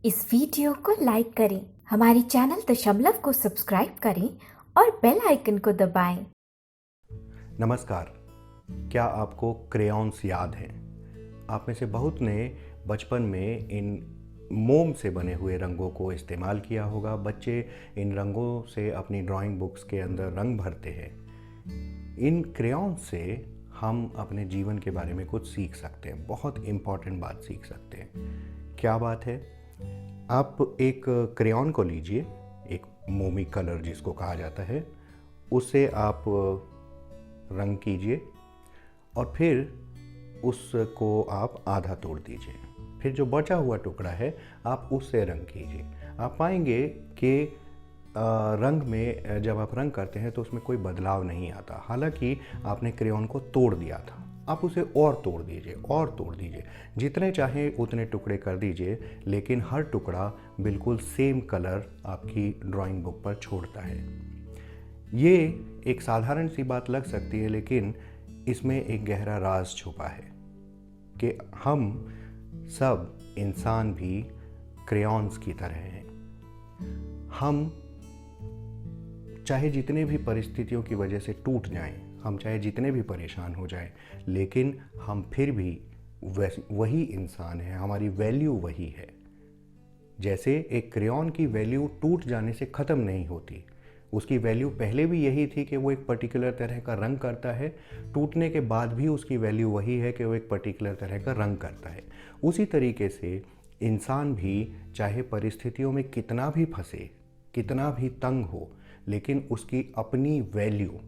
इस वीडियो को लाइक करें, हमारे चैनल दशमलव को सब्सक्राइब करें और बेल आइकन को दबाएं। नमस्कार। क्या आपको क्रेयॉन्स याद हैं? आप में से बहुत ने बचपन में इन मोम से बने हुए रंगों को इस्तेमाल किया होगा। बच्चे इन रंगों से अपनी ड्राइंग बुक्स के अंदर रंग भरते हैं। इन क्रेयॉन्स से हम अपने जीवन के बारे में कुछ सीख सकते हैं, बहुत इम्पॉर्टेंट बात सीख सकते हैं। क्या बात है? आप एक क्रेयॉन को लीजिए, एक मोमी कलर जिसको कहा जाता है, उसे आप रंग कीजिए और फिर उसको आप आधा तोड़ दीजिए। फिर जो बचा हुआ टुकड़ा है आप उससे रंग कीजिए। आप पाएंगे कि रंग में जब आप रंग करते हैं तो उसमें कोई बदलाव नहीं आता। हालांकि आपने क्रेयॉन को तोड़ दिया था, आप उसे और तोड़ दीजिए और तोड़ दीजिए, जितने चाहें उतने टुकड़े कर दीजिए, लेकिन हर टुकड़ा बिल्कुल सेम कलर आपकी ड्राइंग बुक पर छोड़ता है। ये एक साधारण सी बात लग सकती है, लेकिन इसमें एक गहरा राज छुपा है कि हम सब इंसान भी क्रेयॉन्स की तरह हैं। हम चाहे जितने भी परिस्थितियों की वजह से टूट जाएं, हम चाहे जितने भी परेशान हो जाएं, लेकिन हम फिर भी वही इंसान हैं, हमारी वैल्यू वही है। जैसे एक क्रेयॉन की वैल्यू टूट जाने से ख़त्म नहीं होती, उसकी वैल्यू पहले भी यही थी कि वो एक पर्टिकुलर तरह का रंग करता है, टूटने के बाद भी उसकी वैल्यू वही है कि वो एक पर्टिकुलर तरह का रंग करता है। उसी तरीके से इंसान भी चाहे परिस्थितियों में कितना भी फंसे, कितना भी तंग हो, लेकिन उसकी अपनी वैल्यू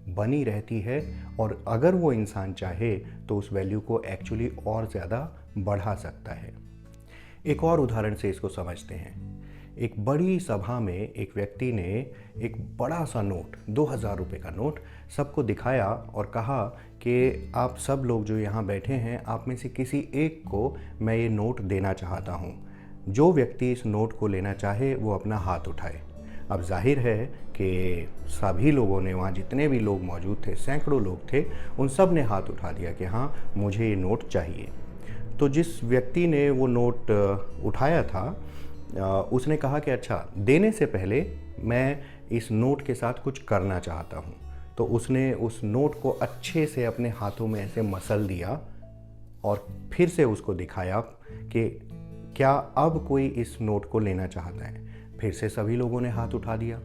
बनी रहती है। और अगर वो इंसान चाहे तो उस वैल्यू को एक्चुअली और ज़्यादा बढ़ा सकता है। एक और उदाहरण से इसको समझते हैं। एक बड़ी सभा में एक व्यक्ति ने एक बड़ा सा नोट, 2000 रुपये का नोट सबको दिखाया और कहा कि आप सब लोग जो यहाँ बैठे हैं, आप में से किसी एक को मैं ये नोट देना चाहता हूँ। जो व्यक्ति इस नोट को लेना चाहे वो अपना हाथ उठाए। अब जाहिर है कि सभी लोगों ने, वहाँ जितने भी लोग मौजूद थे, सैकड़ों लोग थे, उन सब ने हाथ उठा दिया कि हाँ, मुझे ये नोट चाहिए। तो जिस व्यक्ति ने वो नोट उठाया था, उसने कहा कि अच्छा, देने से पहले मैं इस नोट के साथ कुछ करना चाहता हूँ। तो उसने उस नोट को अच्छे से अपने हाथों में ऐसे मसल दिया और फिर से उसको दिखाया कि क्या अब कोई इस नोट को लेना चाहता है। फिर से सभी लोगों ने हाथ उठा दिया।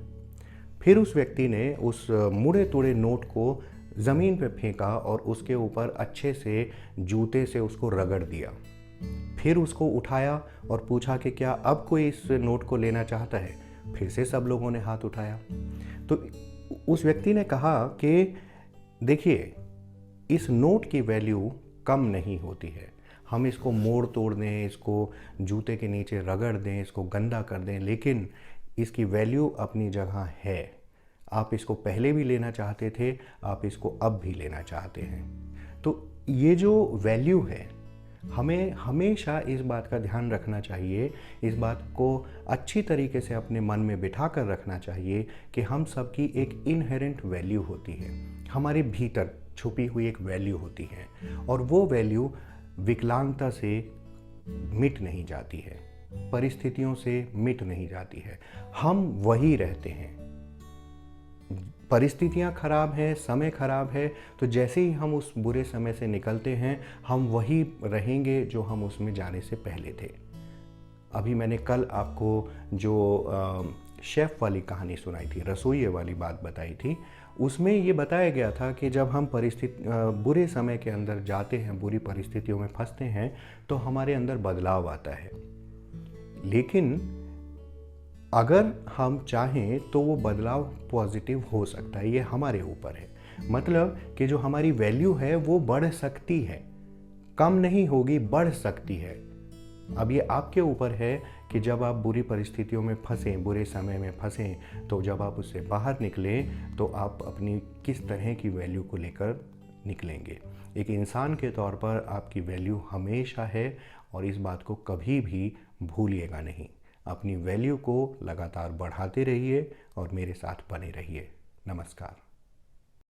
फिर उस व्यक्ति ने उस मुड़े तुड़े नोट को ज़मीन पर फेंका और उसके ऊपर अच्छे से जूते से उसको रगड़ दिया। फिर उसको उठाया और पूछा कि क्या अब कोई इस नोट को लेना चाहता है। फिर से सब लोगों ने हाथ उठाया। तो उस व्यक्ति ने कहा कि देखिए, इस नोट की वैल्यू कम नहीं होती है। हम इसको मोड़ तोड़ दें, इसको जूते के नीचे रगड़ दें, इसको गंदा कर दें, लेकिन इसकी वैल्यू अपनी जगह है। आप इसको पहले भी लेना चाहते थे, आप इसको अब भी लेना चाहते हैं। तो ये जो वैल्यू है, हमें हमेशा इस बात का ध्यान रखना चाहिए, इस बात को अच्छी तरीके से अपने मन में बिठा कर रखना चाहिए कि हम सबकी एक इनहेरेंट वैल्यू होती है, हमारे भीतर छुपी हुई एक वैल्यू होती है, और वो वैल्यू विकलांगता से मिट नहीं जाती है, परिस्थितियों से मिट नहीं जाती है। हम वही रहते हैं। परिस्थितियां खराब है, समय खराब है, तो जैसे ही हम उस बुरे समय से निकलते हैं, हम वही रहेंगे जो हम उसमें जाने से पहले थे। अभी मैंने कल आपको जो शेफ़ वाली कहानी सुनाई थी, रसोइये वाली बात बताई थी, उसमें ये बताया गया था कि जब हम बुरे समय के अंदर जाते हैं, बुरी परिस्थितियों में फंसते हैं, तो हमारे अंदर बदलाव आता है। लेकिन अगर हम चाहें तो वो बदलाव पॉजिटिव हो सकता है, ये हमारे ऊपर है। मतलब कि जो हमारी वैल्यू है वो बढ़ सकती है, कम नहीं होगी, बढ़ सकती है। अब ये आपके ऊपर है कि जब आप बुरी परिस्थितियों में फंसें, बुरे समय में फंसें, तो जब आप उससे बाहर निकलें तो आप अपनी किस तरह की वैल्यू को लेकर निकलेंगे। एक इंसान के तौर पर आपकी वैल्यू हमेशा है, और इस बात को कभी भी भूलिएगा नहीं। अपनी वैल्यू को लगातार बढ़ाते रहिए और मेरे साथ बने रहिए। नमस्कार।